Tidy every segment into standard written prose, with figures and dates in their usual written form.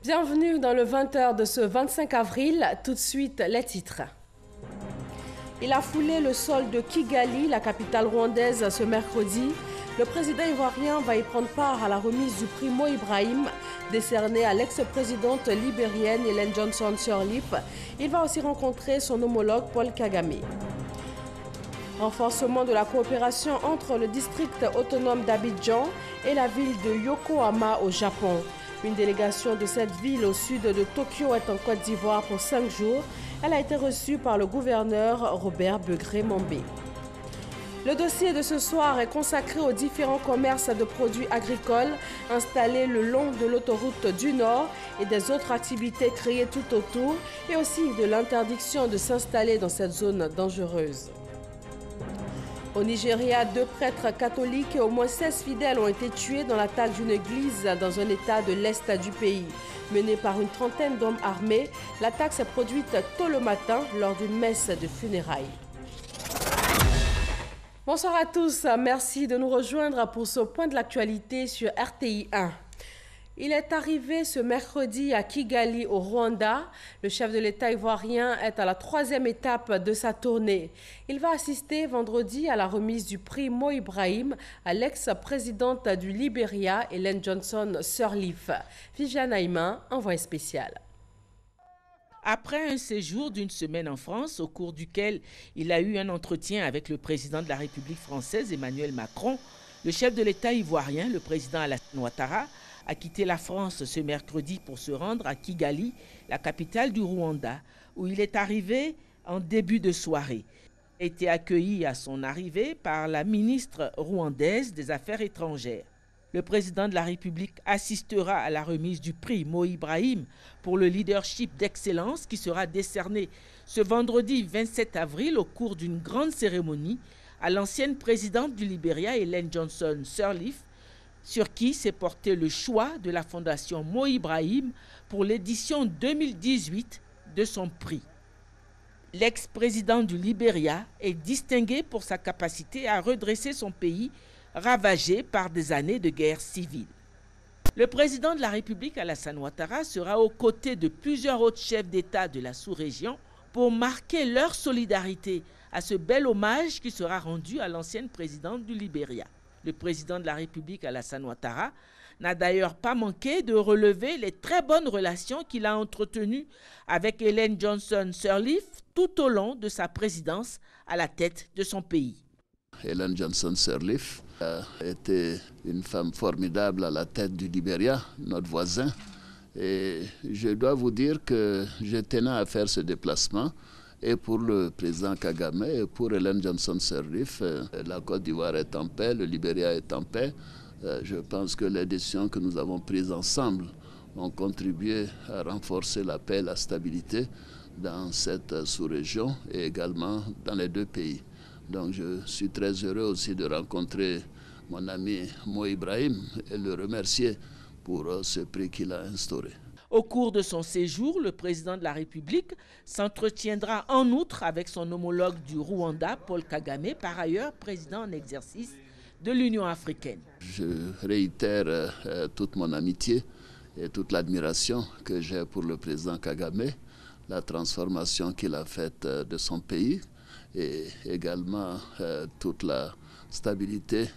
Bienvenue dans le 20h de ce 25 avril. Tout de suite, les titres. Il a foulé le sol de Kigali, la capitale rwandaise, ce mercredi. Le président ivoirien va y prendre part à la remise du prix Mo Ibrahim, décerné à l'ex-présidente libérienne Ellen Johnson Sirleaf. Il va aussi rencontrer son homologue Paul Kagame. Renforcement de la coopération entre le district autonome d'Abidjan et la ville de Yokohama au Japon. Une délégation de cette ville au sud de Tokyo est en Côte d'Ivoire pour 5 jours. Elle a été reçue par le gouverneur Robert Begré-Mambé. Le dossier de ce soir est consacré aux différents commerces de produits agricoles installés le long de l'autoroute du Nord et des autres activités créées tout autour, et aussi de l'interdiction de s'installer dans cette zone dangereuse. Au Nigeria, 2 prêtres catholiques et au moins 16 fidèles ont été tués dans l'attaque d'une église dans un état de l'est du pays. Menée par une trentaine d'hommes armés, l'attaque s'est produite tôt le matin lors d'une messe de funérailles. Bonsoir à tous, merci de nous rejoindre pour ce point de l'actualité sur RTI 1. Il est arrivé ce mercredi à Kigali, au Rwanda. Le chef de l'État ivoirien est à la 3e étape de sa tournée. Il va assister vendredi à la remise du prix Mo Ibrahim à l'ex-présidente du Libéria, Ellen Johnson Sirleaf. Viviane Aïma, envoyée spéciale. Après un séjour d'une semaine en France, au cours duquel il a eu un entretien avec le président de la République française, Emmanuel Macron, le chef de l'État ivoirien, le président Alassane Ouattara, a quitté la France ce mercredi pour se rendre à Kigali, la capitale du Rwanda, où il est arrivé en début de soirée. Il a été accueilli à son arrivée par la ministre rwandaise des Affaires étrangères. Le président de la République assistera à la remise du prix Mo Ibrahim pour le leadership d'excellence qui sera décerné ce vendredi 27 avril au cours d'une grande cérémonie à l'ancienne présidente du Libéria, Ellen Johnson Sirleaf, sur qui s'est porté le choix de la fondation Mo Ibrahim pour l'édition 2018 de son prix. L'ex-président du Libéria est distingué pour sa capacité à redresser son pays ravagé par des années de guerre civile. Le président de la République, Alassane Ouattara, sera aux côtés de plusieurs autres chefs d'État de la sous-région pour marquer leur solidarité à ce bel hommage qui sera rendu à l'ancienne présidente du Libéria. Le président de la République, Alassane Ouattara, n'a d'ailleurs pas manqué de relever les très bonnes relations qu'il a entretenues avec Ellen Johnson Sirleaf tout au long de sa présidence à la tête de son pays. Ellen Johnson Sirleaf a été une femme formidable à la tête du Libéria, notre voisin. Et je dois vous dire que je tenais à faire ce déplacement. Et pour le président Kagame et pour Ellen Johnson Sirleaf, la Côte d'Ivoire est en paix, le Libéria est en paix. Je pense que les décisions que nous avons prises ensemble ont contribué à renforcer la paix et la stabilité dans cette sous-région et également dans les 2 pays. Donc je suis très heureux aussi de rencontrer mon ami Mo Ibrahim et le remercier pour ce prix qu'il a instauré. Au cours de son séjour, le président de la République s'entretiendra en outre avec son homologue du Rwanda, Paul Kagame, par ailleurs président en exercice de l'Union africaine. Je réitère toute mon amitié et toute l'admiration que j'ai pour le président Kagame, la transformation qu'il a faite de son pays et également toute la stabilité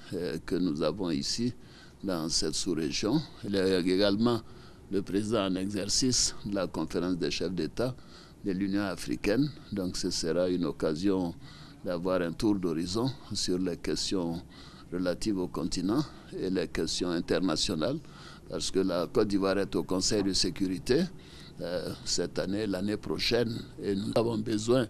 que nous avons ici dans cette sous-région. Il est également le président en exercice de la conférence des chefs d'État de l'Union africaine. Donc ce sera une occasion d'avoir un tour d'horizon sur les questions relatives au continent et les questions internationales, parce que la Côte d'Ivoire est au Conseil de sécurité cette année, l'année prochaine, et nous avons besoin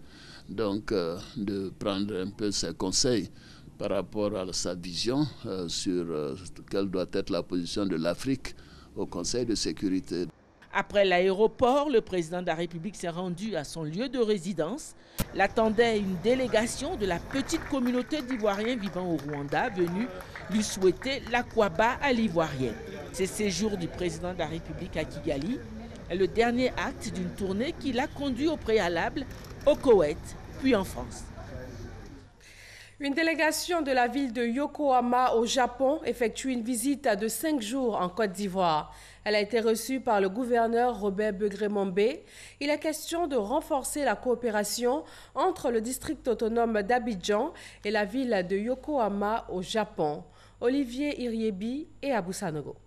donc de prendre un peu ses conseils par rapport à sa vision sur quelle doit être la position de l'Afrique au Conseil de sécurité. Après l'aéroport, le président de la République s'est rendu à son lieu de résidence. L'attendait une délégation de la petite communauté d'Ivoiriens vivant au Rwanda venue lui souhaiter l'aquaba à l'Ivoirienne. Ce séjour du président de la République à Kigali est le dernier acte d'une tournée qui l'a conduit au préalable au Koweït, puis en France. Une délégation de la ville de Yokohama au Japon effectue une visite de 5 jours en Côte d'Ivoire. Elle a été reçue par le gouverneur Robert Begré-Mombe. Il est question de renforcer la coopération entre le district autonome d'Abidjan et la ville de Yokohama au Japon. Olivier Iriebi et Abou Sanogo.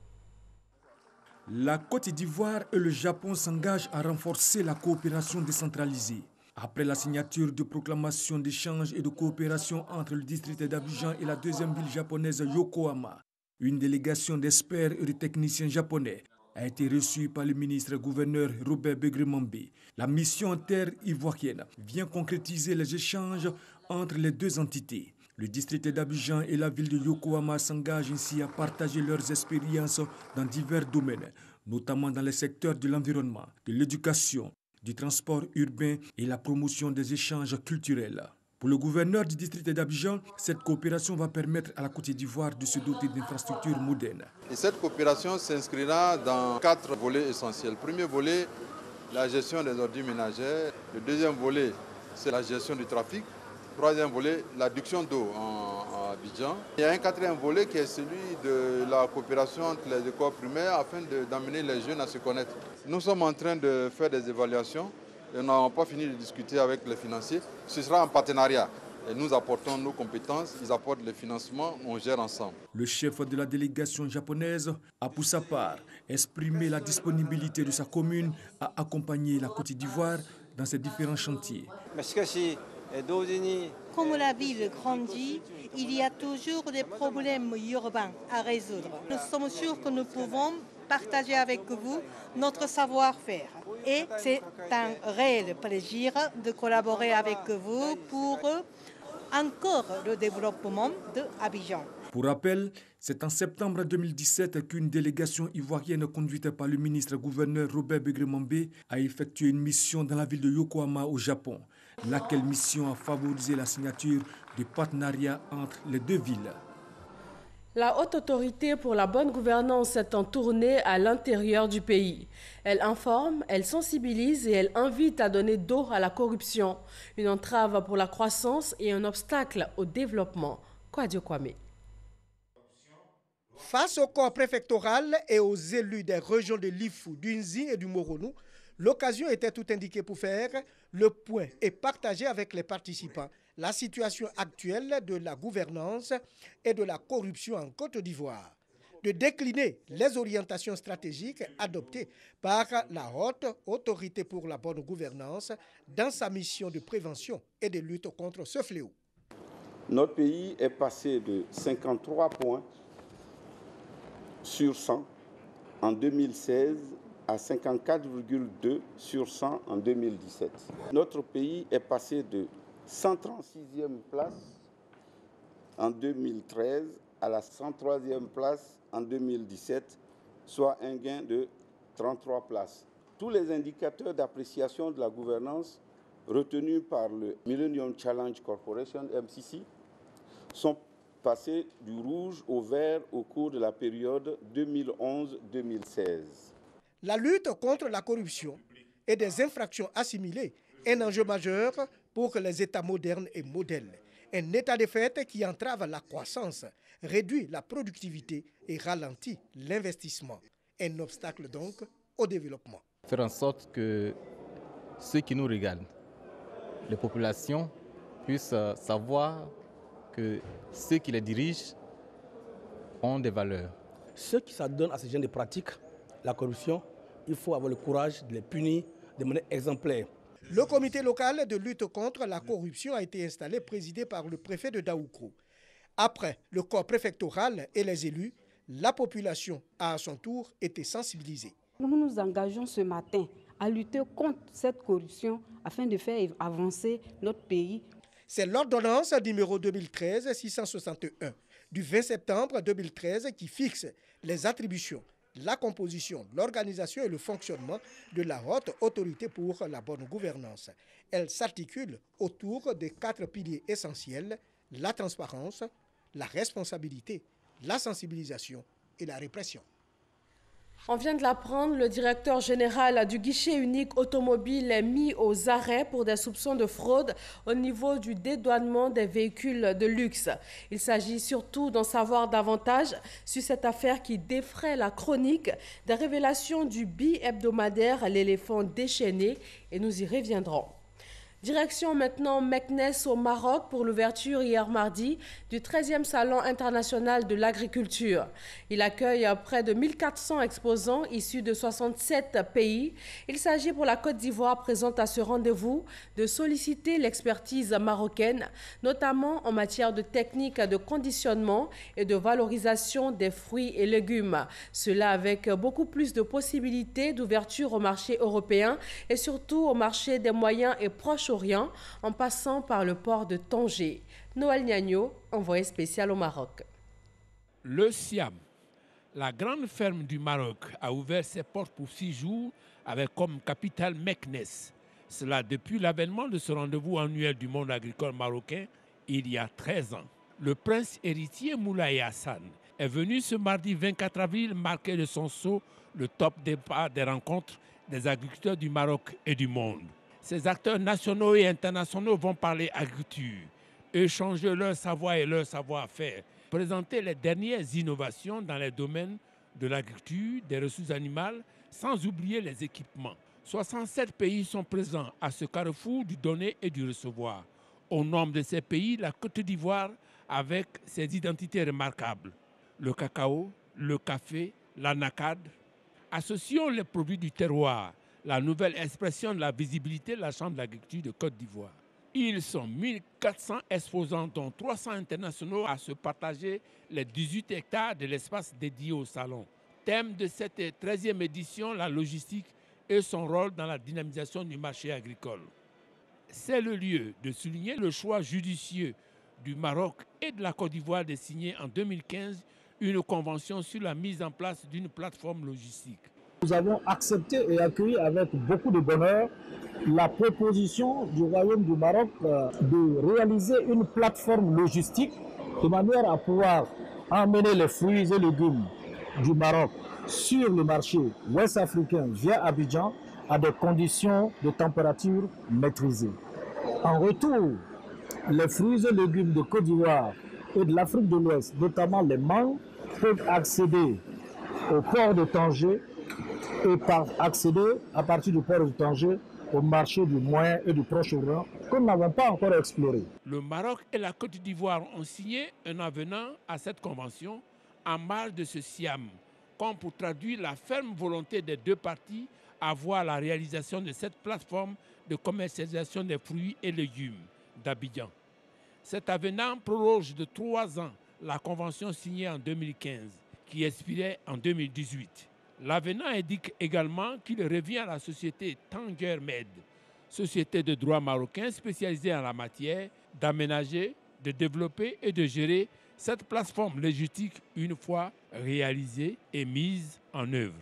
La Côte d'Ivoire et le Japon s'engagent à renforcer la coopération décentralisée. Après la signature de proclamation d'échange et de coopération entre le district d'Abidjan et la deuxième ville japonaise Yokohama, une délégation d'experts et de techniciens japonais a été reçue par le ministre-gouverneur Robert Begré-Mombe. La mission inter-ivoirienne vient concrétiser les échanges entre les deux entités. Le district d'Abidjan et la ville de Yokohama s'engagent ainsi à partager leurs expériences dans divers domaines, notamment dans les secteurs de l'environnement, de l'éducation, du transport urbain et la promotion des échanges culturels. Pour le gouverneur du district d'Abidjan, cette coopération va permettre à la Côte d'Ivoire de se doter d'infrastructures modernes. Et cette coopération s'inscrira dans 4 volets essentiels. Le premier volet, la gestion des ordures ménagères. Le deuxième volet, c'est la gestion du trafic. Le troisième volet, l'adduction d'eau en Abidjan. Il y a un quatrième volet qui est celui de la coopération entre les écoles primaires afin d'amener les jeunes à se connaître. Nous sommes en train de faire des évaluations et nous n'avons pas fini de discuter avec les financiers. Ce sera en partenariat. Et nous apportons nos compétences, ils apportent le financement, on gère ensemble. Le chef de la délégation japonaise a pour sa part exprimé la disponibilité de sa commune à accompagner la Côte d'Ivoire dans ses différents chantiers. Comme la ville grandit, il y a toujours des problèmes urbains à résoudre. Nous sommes sûrs que nous pouvons partager avec vous notre savoir-faire. Et c'est un réel plaisir de collaborer avec vous pour encore le développement de Abidjan. Pour rappel, c'est en septembre 2017 qu'une délégation ivoirienne conduite par le ministre-gouverneur Robert Begré-Mombe a effectué une mission dans la ville de Yokohama au Japon, laquelle mission a favorisé la signature du partenariat entre les deux villes. La Haute Autorité pour la bonne gouvernance est en tournée à l'intérieur du pays. Elle informe, elle sensibilise et elle invite à donner dos à la corruption, une entrave pour la croissance et un obstacle au développement. Kwadio Kwame. Face au corps préfectoral et aux élus des régions de l'Ifou, du Nzi et du Moronou, l'occasion était tout indiquée pour faire le point et partager avec les participants la situation actuelle de la gouvernance et de la corruption en Côte d'Ivoire, de décliner les orientations stratégiques adoptées par la Haute Autorité pour la bonne gouvernance dans sa mission de prévention et de lutte contre ce fléau. Notre pays est passé de 53 points sur 100 en 2016 à 54,2 sur 100 en 2017. Notre pays est passé de 136e place en 2013 à la 103e place en 2017, soit un gain de 33 places. Tous les indicateurs d'appréciation de la gouvernance retenus par le Millennium Challenge Corporation, MCC, sont passés du rouge au vert au cours de la période 2011-2016. La lutte contre la corruption et des infractions assimilées est un enjeu majeur pour les États modernes et modèles. Un état de fait qui entrave la croissance, réduit la productivité et ralentit l'investissement. Un obstacle donc au développement. Faire en sorte que ceux qui nous regardent, les populations, puissent savoir que ceux qui les dirigent ont des valeurs. Ceux qui s'adonnent à ce genre de pratiques, la corruption, il faut avoir le courage de les punir de manière exemplaire. Le comité local de lutte contre la corruption a été installé, présidé par le préfet de Daoukro. Après le corps préfectoral et les élus, la population a à son tour été sensibilisée. Nous nous engageons ce matin à lutter contre cette corruption afin de faire avancer notre pays. C'est l'ordonnance numéro 2013-661 du 20 septembre 2013 qui fixe les attributions, la composition, l'organisation et le fonctionnement de la Haute Autorité pour la bonne gouvernance. Elle s'articule autour des 4 piliers essentiels: la transparence, la responsabilité, la sensibilisation et la répression. On vient de l'apprendre, le directeur général du guichet unique automobile est mis aux arrêts pour des soupçons de fraude au niveau du dédouanement des véhicules de luxe. Il s'agit surtout d'en savoir davantage sur cette affaire qui défraie la chronique des révélations du bi-hebdomadaire L'éléphant déchaîné, et nous y reviendrons. Direction maintenant Meknès au Maroc pour l'ouverture hier mardi du 13e Salon international de l'agriculture. Il accueille près de 1400 exposants issus de 67 pays. Il s'agit pour la Côte d'Ivoire présente à ce rendez-vous de solliciter l'expertise marocaine, notamment en matière de techniques de conditionnement et de valorisation des fruits et légumes. Cela avec beaucoup plus de possibilités d'ouverture au marché européen et surtout au marché des moyens et proches Orient, en passant par le port de Tanger. Noël Niagno, envoyé spécial au Maroc. Le Siam, la grande ferme du Maroc, a ouvert ses portes pour 6 jours avec comme capitale Meknès. Cela depuis l'avènement de ce rendez-vous annuel du monde agricole marocain il y a 13 ans. Le prince héritier Moulay Hassan est venu ce mardi 24 avril marquer de son sceau le top départ des rencontres des agriculteurs du Maroc et du monde. Ces acteurs nationaux et internationaux vont parler agriculture, échanger leur savoir et leur savoir-faire, présenter les dernières innovations dans les domaines de l'agriculture, des ressources animales, sans oublier les équipements. 67 pays sont présents à ce carrefour du donner et du recevoir. Au nombre de ces pays, la Côte d'Ivoire avec ses identités remarquables. Le cacao, le café, l'anacade. Associons les produits du terroir, la nouvelle expression de la visibilité de la Chambre d'agriculture de Côte d'Ivoire. Ils sont 1400 exposants, dont 300 internationaux, à se partager les 18 hectares de l'espace dédié au salon. Thème de cette 13e édition, la logistique et son rôle dans la dynamisation du marché agricole. C'est le lieu de souligner le choix judicieux du Maroc et de la Côte d'Ivoire de signer en 2015 une convention sur la mise en place d'une plateforme logistique. Nous avons accepté et accueilli avec beaucoup de bonheur la proposition du Royaume du Maroc de réaliser une plateforme logistique de manière à pouvoir emmener les fruits et légumes du Maroc sur le marché ouest africain via Abidjan à des conditions de température maîtrisées. En retour, les fruits et légumes de Côte d'Ivoire et de l'Afrique de l'Ouest, notamment les mangues, peuvent accéder au port de Tanger et accéder à partir du port de Tanger au marché du Moyen et du Proche-Orient que nous n'avons pas encore exploré. Le Maroc et la Côte d'Ivoire ont signé un avenant à cette convention en marge de ce Siam, comme pour traduire la ferme volonté des deux parties à voir la réalisation de cette plateforme de commercialisation des fruits et légumes d'Abidjan. Cet avenant proroge de 3 ans la convention signée en 2015, qui expirait en 2018. L'avenant indique également qu'il revient à la société Tanger Med, société de droit marocain spécialisée en la matière, d'aménager, de développer et de gérer cette plateforme logistique une fois réalisée et mise en œuvre.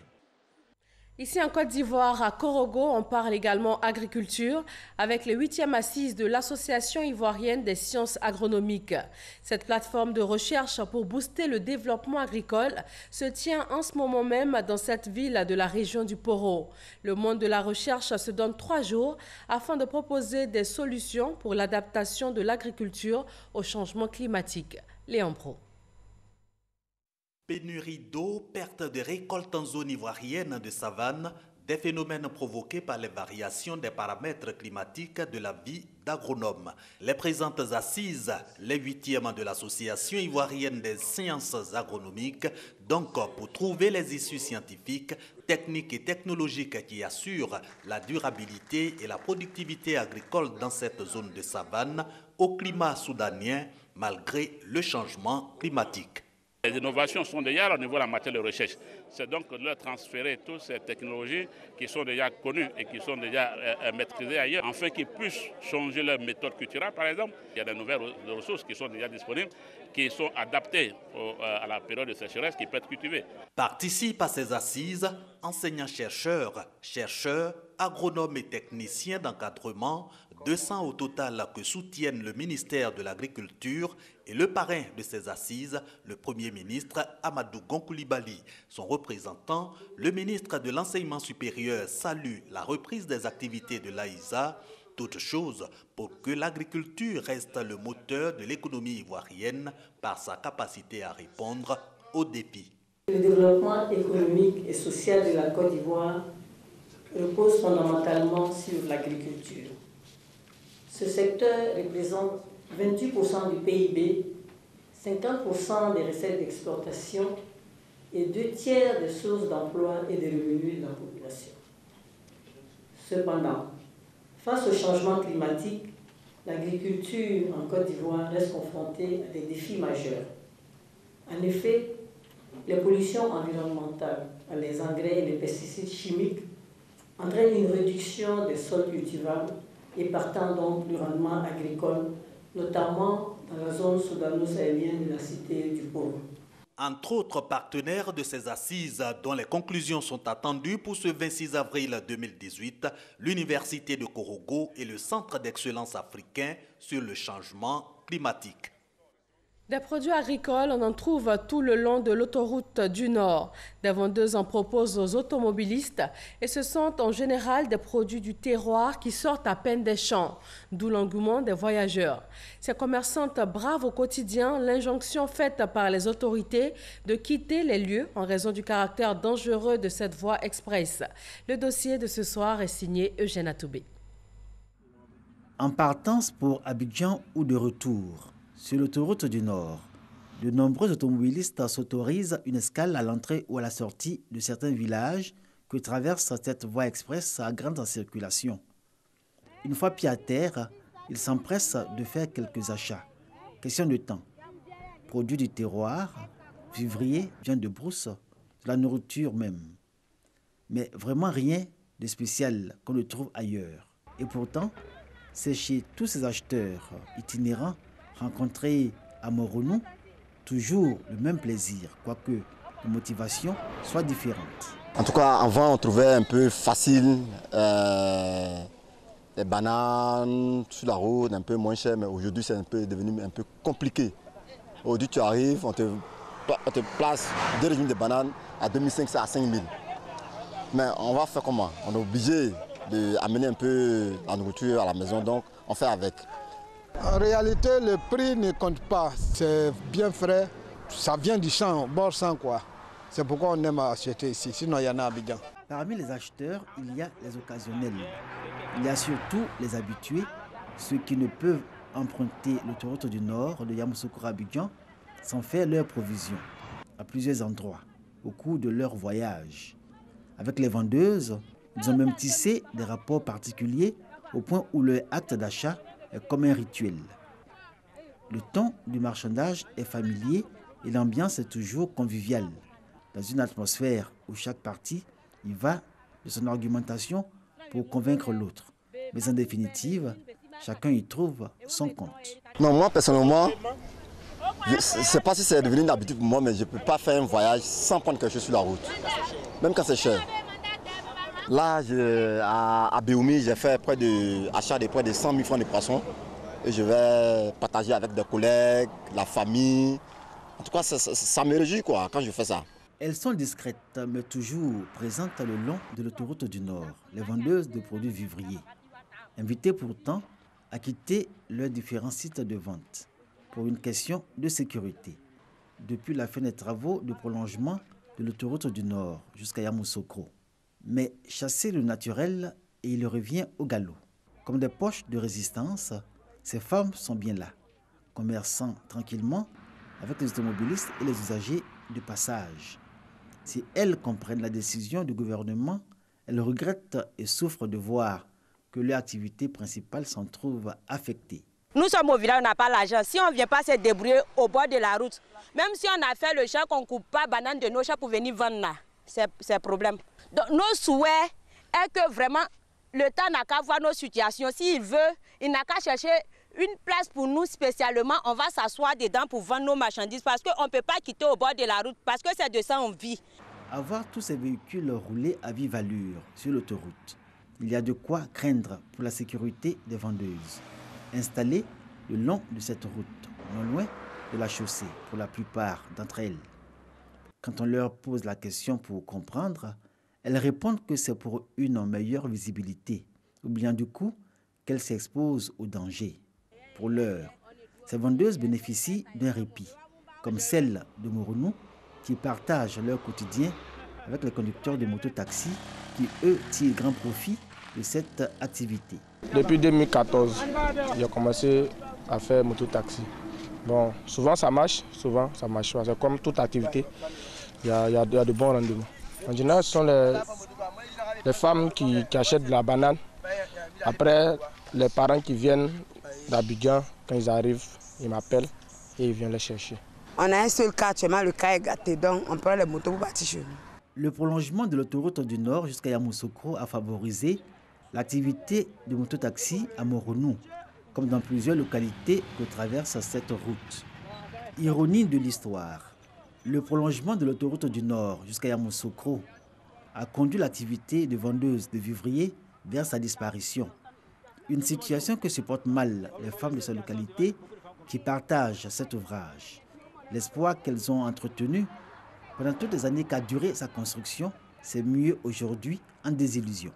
Ici en Côte d'Ivoire, à Korogo, on parle également agriculture avec les 8e assises de l'Association ivoirienne des sciences agronomiques. Cette plateforme de recherche pour booster le développement agricole se tient en ce moment même dans cette ville de la région du Poro. Le monde de la recherche se donne 3 jours afin de proposer des solutions pour l'adaptation de l'agriculture au changement climatique. Léon Pro. Pénurie d'eau, perte de récoltes en zone ivoirienne de savane, des phénomènes provoqués par les variations des paramètres climatiques de la vie d'agronomes. Les présentes assises, les 8e de l'Association ivoirienne des sciences agronomiques, donc pour trouver les issues scientifiques, techniques et technologiques qui assurent la durabilité et la productivité agricole dans cette zone de savane au climat soudanien malgré le changement climatique. Les innovations sont déjà au niveau de la matière de recherche. C'est donc de leur transférer toutes ces technologies qui sont déjà connues et qui sont déjà maîtrisées ailleurs, afin qu'ils puissent changer leur méthode culturelle. Par exemple, il y a de nouvelles ressources qui sont déjà disponibles, qui sont adaptées à la période de sécheresse, qui peuvent être cultivées. Participent à ces assises enseignants-chercheurs, agronomes et techniciens d'encadrement, 200 au total que soutiennent le ministère de l'Agriculture et le parrain de ces assises, le Premier ministre Amadou Gon Coulibaly. Sont représentant, le ministre de l'Enseignement supérieur salue la reprise des activités de l'AISA, toute chose pour que l'agriculture reste le moteur de l'économie ivoirienne par sa capacité à répondre aux défis. Le développement économique et social de la Côte d'Ivoire repose fondamentalement sur l'agriculture. Ce secteur représente 28% du PIB, 50% des recettes d'exportation et 2/3 des sources d'emploi et des revenus de la population. Cependant, face au changement climatique, l'agriculture en Côte d'Ivoire reste confrontée à des défis majeurs. En effet, les pollutions environnementales, les engrais et les pesticides chimiques entraînent une réduction des sols cultivables et partant donc du rendement agricole, notamment dans la zone soudano-sahélienne de la cité du Pôle. Entre autres partenaires de ces assises dont les conclusions sont attendues pour ce 26 avril 2018, l'Université de Korogo et le Centre d'excellence africain sur le changement climatique. Des produits agricoles, on en trouve tout le long de l'autoroute du Nord. Des vendeuses en proposent aux automobilistes et ce sont en général des produits du terroir qui sortent à peine des champs, d'où l'engouement des voyageurs. Ces commerçantes bravent au quotidien l'injonction faite par les autorités de quitter les lieux en raison du caractère dangereux de cette voie express. Le dossier de ce soir est signé Eugène Atoubé. En partance pour Abidjan ou de retour, sur l'autoroute du Nord, de nombreux automobilistes s'autorisent une escale à l'entrée ou à la sortie de certains villages que traverse cette voie express à grande circulation. Une fois pied à terre, ils s'empressent de faire quelques achats. Question de temps. Produits du terroir, vivrier, viande de brousse, de la nourriture même. Mais vraiment rien de spécial qu'on ne trouve ailleurs. Et pourtant, c'est chez tous ces acheteurs itinérants rencontrés à Moronou, toujours le même plaisir, quoique les motivations soient différentes. En tout cas, avant, on trouvait un peu facile les bananes sur la route, un peu moins cher, mais aujourd'hui, c'est devenu un peu compliqué. Aujourd'hui, tu arrives, on te place 2 régimes de bananes à 2500 à 5000. Mais on va faire comment? On est obligé d'amener un peu la nourriture à la maison, donc on fait avec. En réalité, le prix ne compte pas. C'est bien frais. Ça vient du champ, bord champ quoi. C'est pourquoi on aime acheter ici. Sinon, il y en a à Abidjan. Parmi les acheteurs, il y a les occasionnels. Il y a surtout les habitués, ceux qui ne peuvent emprunter l'autoroute du Nord de Yamoussoukro à Abidjan sans faire leurs provisions à plusieurs endroits au cours de leur voyage. Avec les vendeuses, ils ont même tissé des rapports particuliers au point où leur acte d'achat est comme un rituel. Le ton du marchandage est familier et l'ambiance est toujours conviviale, dans une atmosphère où chaque partie y va de son argumentation pour convaincre l'autre. Mais en définitive, chacun y trouve son compte. Non, moi personnellement, je ne sais pas si c'est devenu une habitude pour moi, mais je ne peux pas faire un voyage sans prendre quelque chose sur la route, même quand c'est cher. Là, à Béoumi, j'ai fait achat de près de 100 000 francs de poissons et je vais partager avec des collègues, la famille. En tout cas, ça me réjouit quoi, quand je fais ça. Elles sont discrètes, mais toujours présentes le long de l'autoroute du Nord, les vendeuses de produits vivriers. Invitées pourtant à quitter leurs différents sites de vente pour une question de sécurité. Depuis la fin des travaux de prolongement de l'autoroute du Nord jusqu'à Yamoussoukro. Mais chasser le naturel et il revient au galop. Comme des poches de résistance, ces femmes sont bien là, commerçant tranquillement avec les automobilistes et les usagers de passage. Si elles comprennent la décision du gouvernement, elles regrettent et souffrent de voir que leur activité principale s'en trouve affectée. Nous sommes au village, on n'a pas l'argent. Si on ne vient pas se débrouiller au bord de la route, même si on a fait le champ, qu'on ne coupe pas banane de nos champs pour venir vendre là, c'est un problème. Donc, nos souhaits est que vraiment, l'État n'a qu'à voir nos situations. S'il veut, il n'a qu'à chercher une place pour nous spécialement. On va s'asseoir dedans pour vendre nos marchandises parce qu'on ne peut pas quitter au bord de la route parce que c'est de ça qu'on vit. Avoir tous ces véhicules roulés à vive allure sur l'autoroute, il y a de quoi craindre pour la sécurité des vendeuses. Installées le long de cette route, non loin de la chaussée pour la plupart d'entre elles. Quand on leur pose la question pour comprendre, elles répondent que c'est pour une meilleure visibilité, ou bien du coup qu'elles s'exposent au danger. Pour l'heure, ces vendeuses bénéficient d'un répit, comme celle de Moronou, qui partagent leur quotidien avec les conducteurs de mototaxis qui, eux, tirent grand profit de cette activité. Depuis 2014, j'ai commencé à faire mototaxi. Bon, souvent ça marche pas. C'est comme toute activité, il y a de bons rendements. En général, ce sont les femmes qui achètent de la banane. Après, les parents qui viennent d'Abidjan, quand ils arrivent, ils m'appellent et ils viennent les chercher. On a un seul cas actuellement, le cas est gâté, donc on prend les motos pour partir chez nous. Le prolongement de l'autoroute du Nord jusqu'à Yamoussoukro a favorisé l'activité de mototaxi à Moronou, comme dans plusieurs localités que traverse cette route. Ironie de l'histoire, le prolongement de l'autoroute du Nord jusqu'à Yamoussoukro a conduit l'activité de vendeuse de vivriers vers sa disparition. Une situation que supportent mal les femmes de cette localité qui partagent cet ouvrage. L'espoir qu'elles ont entretenu pendant toutes les années qu'a duré sa construction, c'est mieux aujourd'hui en désillusion.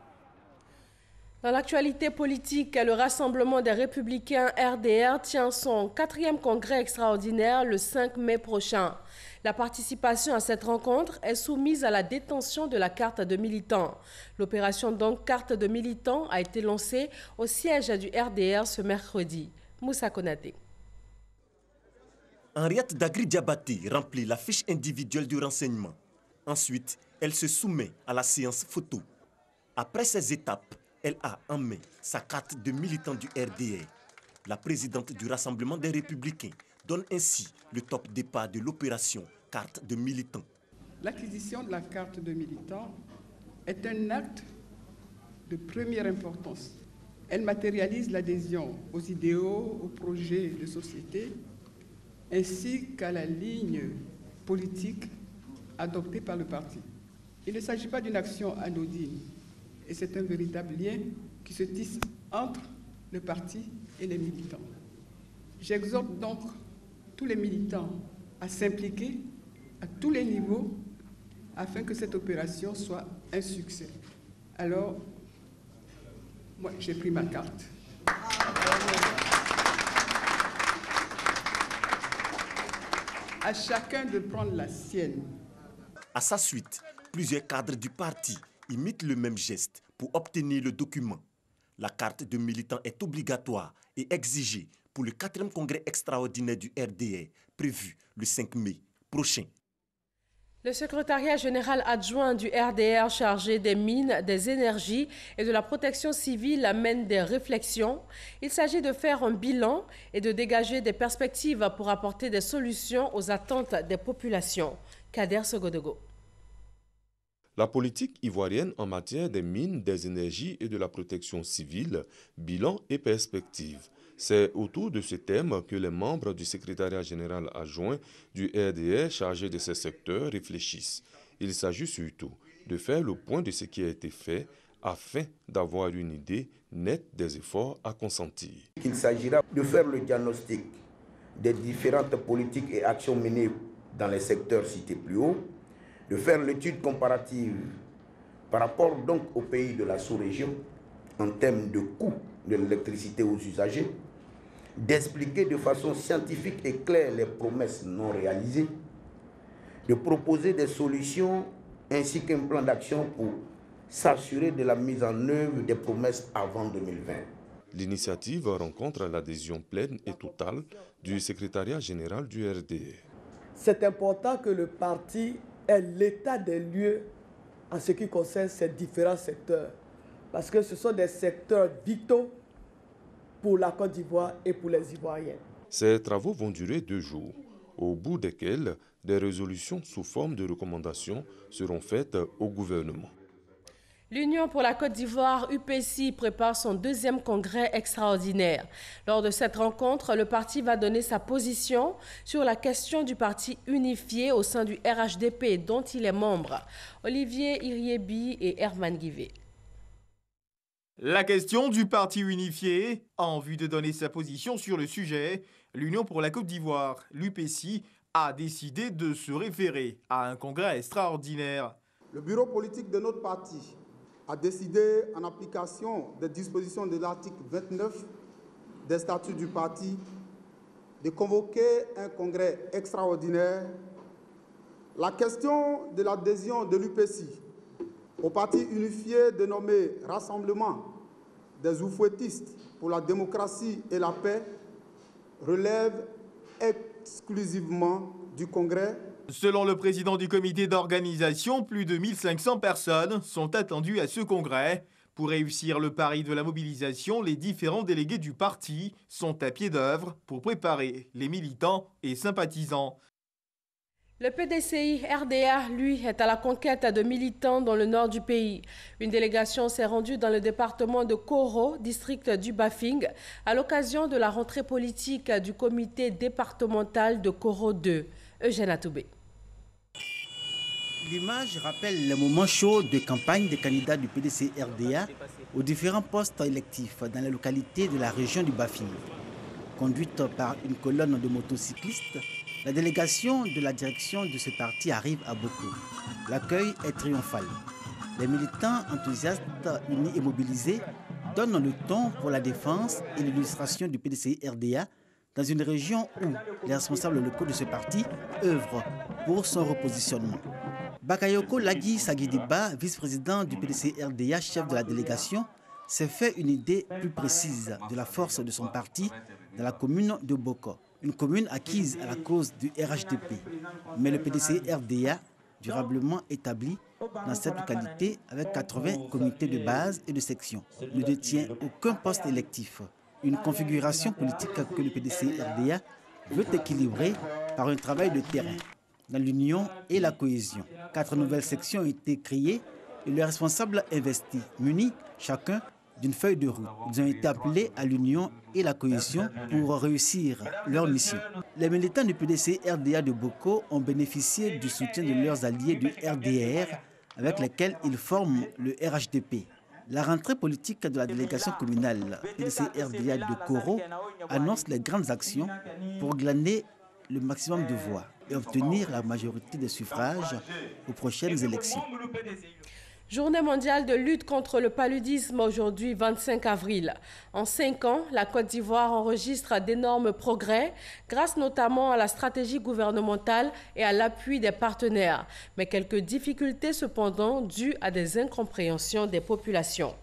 Dans l'actualité politique, le Rassemblement des Républicains RDR tient son 4e congrès extraordinaire le 5 mai prochain. La participation à cette rencontre est soumise à la détention de la carte de militant. L'opération donc carte de militant a été lancée au siège du RDR ce mercredi. Moussa Konaté. Henriette Dagri-Diabaté remplit la fiche individuelle du renseignement. Ensuite, elle se soumet à la séance photo. Après ces étapes, elle a en main sa carte de militant du RDR. La présidente du Rassemblement des Républicains donne ainsi le top départ de l'opération carte de militant. L'acquisition de la carte de militant est un acte de première importance. Elle matérialise l'adhésion aux idéaux, aux projets de société, ainsi qu'à la ligne politique adoptée par le parti. Il ne s'agit pas d'une action anodine, et c'est un véritable lien qui se tisse entre le parti et les militants. J'exhorte donc tous les militants à s'impliquer à tous les niveaux afin que cette opération soit un succès. Alors, moi, j'ai pris ma carte. À chacun de prendre la sienne. À sa suite, plusieurs cadres du parti imitent le même geste pour obtenir le document. La carte de militant est obligatoire et exigée pour le 4e congrès extraordinaire du RDR, prévu le 5 mai prochain. Le secrétariat général adjoint du RDR chargé des mines, des énergies et de la protection civile amène des réflexions. Il s'agit de faire un bilan et de dégager des perspectives pour apporter des solutions aux attentes des populations. Kader Sogodogo. La politique ivoirienne en matière des mines, des énergies et de la protection civile, bilan et perspectives. C'est autour de ce thème que les membres du secrétariat général adjoint du RDR chargé de ces secteurs réfléchissent. Il s'agit surtout de faire le point de ce qui a été fait afin d'avoir une idée nette des efforts à consentir. Il s'agira de faire le diagnostic des différentes politiques et actions menées dans les secteurs cités plus haut, de faire l'étude comparative par rapport donc aux pays de la sous-région en termes de coût de l'électricité aux usagers, d'expliquer de façon scientifique et claire les promesses non réalisées, de proposer des solutions ainsi qu'un plan d'action pour s'assurer de la mise en œuvre des promesses avant 2020. L'initiative rencontre l'adhésion pleine et totale du secrétariat général du RDR. C'est important que le parti ait l'état des lieux en ce qui concerne ces différents secteurs, parce que ce sont des secteurs vitaux pour la Côte d'Ivoire et pour les Ivoiriens. Ces travaux vont durer 2 jours, au bout desquels des résolutions sous forme de recommandations seront faites au gouvernement. L'Union pour la Côte d'Ivoire, UPC, prépare son 2e congrès extraordinaire. Lors de cette rencontre, le parti va donner sa position sur la question du parti unifié au sein du RHDP, dont il est membre. Olivier Iriebi et Herman Guivet. La question du parti unifié, en vue de donner sa position sur le sujet, l'Union pour la Côte d'Ivoire, l'UPC, a décidé de se référer à un congrès extraordinaire. Le bureau politique de notre parti a décidé, en application des dispositions de l'article 29 des statuts du parti, de convoquer un congrès extraordinaire. La question de l'adhésion de l'UPC au parti unifié dénommé Rassemblement des oufouettistes pour la démocratie et la paix relève exclusivement du Congrès. Selon le président du comité d'organisation, plus de 1500 personnes sont attendues à ce congrès. Pour réussir le pari de la mobilisation, les différents délégués du parti sont à pied d'œuvre pour préparer les militants et sympathisants. Le PDCI RDA, lui, est à la conquête de militants dans le nord du pays. Une délégation s'est rendue dans le département de Koro, district du Bafing, à l'occasion de la rentrée politique du comité départemental de Koro 2. Eugène Atoubé. L'image rappelle les moments chauds de campagne des candidats du PDC RDA aux différents postes électifs dans les localités de la région du Bafing. Conduite par une colonne de motocyclistes, la délégation de la direction de ce parti arrive à Boko. L'accueil est triomphal. Les militants enthousiastes, unis et mobilisés, donnent le ton pour la défense et l'illustration du PDC RDA dans une région où les responsables locaux de ce parti œuvrent pour son repositionnement. Bakayoko Lagui Sagidiba, vice-président du PDC RDA, chef de la délégation, s'est fait une idée plus précise de la force de son parti dans la commune de Boko, une commune acquise à la cause du RHDP. Mais le PDC RDA, durablement établi dans cette localité avec 80 comités de base et de section, ne détient aucun poste électif. Une configuration politique que le PDC RDA veut équilibrer par un travail de terrain dans l'union et la cohésion. 4 nouvelles sections ont été créées et les responsables investis, munis chacun d'une feuille de route. Ils ont été appelés à l'union et la cohésion pour réussir leur mission. Les militants du PDC RDA de Boko ont bénéficié du soutien de leurs alliés du RDR avec lesquels ils forment le RHDP. La rentrée politique de la délégation communale PDC RDA de Koro annonce les grandes actions pour glaner le maximum de voix et obtenir la majorité des suffrages aux prochaines élections. Journée mondiale de lutte contre le paludisme aujourd'hui, 25 avril. En 5 ans, la Côte d'Ivoire enregistre d'énormes progrès grâce notamment à la stratégie gouvernementale et à l'appui des partenaires. Mais quelques difficultés cependant dues à des incompréhensions des populations.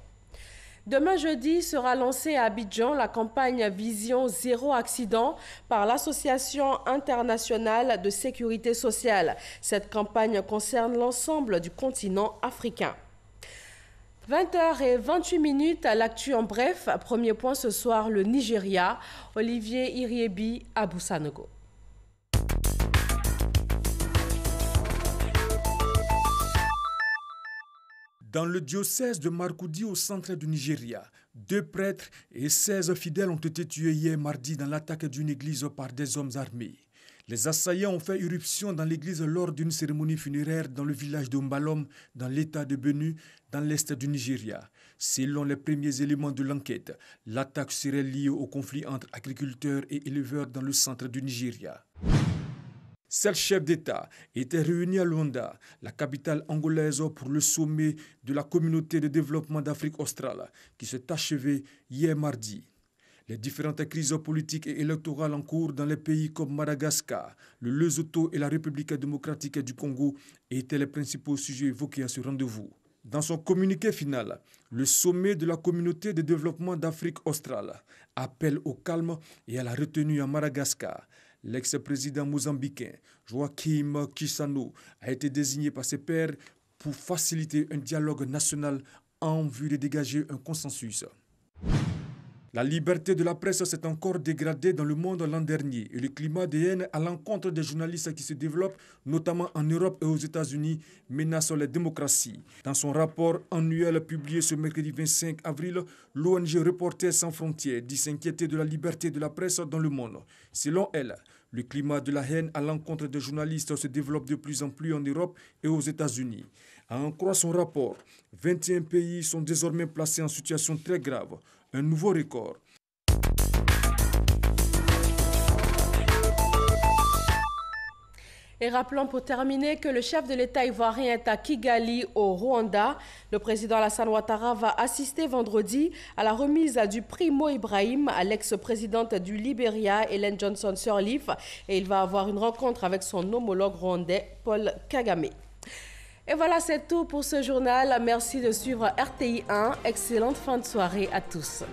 Demain jeudi sera lancée à Abidjan la campagne Vision Zéro Accident par l'Association internationale de sécurité sociale. Cette campagne concerne l'ensemble du continent africain. 20h28 à l'actu en bref. Premier point ce soir, le Nigeria. Olivier Iriebi à Boussanogo. Dans le diocèse de Markoudi au centre du Nigeria, 2 prêtres et 16 fidèles ont été tués hier mardi dans l'attaque d'une église par des hommes armés. Les assaillants ont fait irruption dans l'église lors d'une cérémonie funéraire dans le village de Mbalom, dans l'état de Benue, dans l'est du Nigeria. Selon les premiers éléments de l'enquête, l'attaque serait liée au conflit entre agriculteurs et éleveurs dans le centre du Nigeria. 7 chefs d'État étaient réunis à Luanda, la capitale angolaise, pour le sommet de la communauté de développement d'Afrique australe, qui s'est achevé hier mardi. Les différentes crises politiques et électorales en cours dans les pays comme Madagascar, le Lesotho et la République démocratique du Congo étaient les principaux sujets évoqués à ce rendez-vous. Dans son communiqué final, le sommet de la communauté de développement d'Afrique australe appelle au calme et à la retenue à Madagascar. L'ex-président mozambicain Joaquim Chissano a été désigné par ses pairs pour faciliter un dialogue national en vue de dégager un consensus. La liberté de la presse s'est encore dégradée dans le monde l'an dernier et le climat de haine à l'encontre des journalistes qui se développent, notamment en Europe et aux États-Unis, menace les démocraties. Dans son rapport annuel publié ce mercredi 25 avril, l'ONG Reporters sans frontières dit s'inquiéter de la liberté de la presse dans le monde. Selon elle, le climat de la haine à l'encontre des journalistes se développe de plus en plus en Europe et aux États-Unis. À en croire son rapport, 21 pays sont désormais placés en situation très grave. Un nouveau record. Et rappelons pour terminer que le chef de l'État ivoirien est à Kigali, au Rwanda. Le président Alassane Ouattara va assister vendredi à la remise du prix Mo Ibrahim à l'ex-présidente du Libéria, Ellen Johnson Sirleaf. Et il va avoir une rencontre avec son homologue rwandais, Paul Kagame. Et voilà, c'est tout pour ce journal. Merci de suivre RTI 1. Excellente fin de soirée à tous.